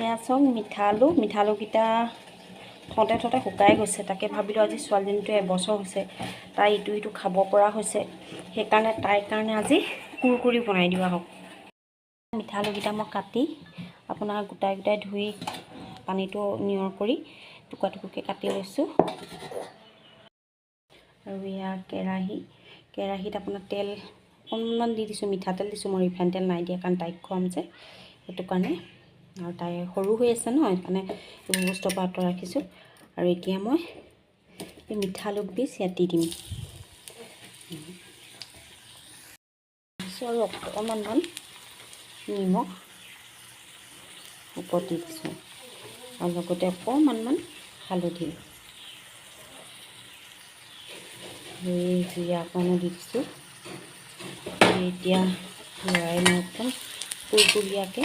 এয়া চাওক মিঠা আলুকেইটা থওঁতে শুকাই গৈছে। তাকে ভাবিলোঁ আজি ছোৱালীজনীটো এবছৰ হৈছে, তাই ইটো খাব পৰা হৈছে, সেইকাৰণে তাইৰ কাৰণে আজি কুৰকুৰি বনাই দিওঁ আহক। মিঠা আলুকেইটা মই কাটি আপোনাৰ গোটাই ধুই পানীটো নিয়ৰ কৰি টুকুৰা টুকুৰকৈ কাটি লৈছোঁ। আৰু এয়া কেৰাহীত আপোনাৰ তেল অকণমান দি দিছোঁ, মিঠাতেল দিছোঁ, মই ৰিফাইন তেল নাই দিয়া কাৰণ তাইক খুৱাম যে, সেইটো কাৰণে। আৰু তাই সৰু হৈ আছে ন, সেইকাৰণে এইবোৰ বস্তুৰ পৰা আঁতৰাই ৰাখিছোঁ। আৰু এতিয়া মই এই মিঠা আলু পিচ ইয়াত দি দিম আৰু অকণমান নিমখ ওপৰত দি দিছোঁ, আৰু লগতে অকণমান হালধি, জিৰা অকণো দি দিছোঁ। এতিয়া লৰাই মই একদম কুৰকুৰীয়াকৈ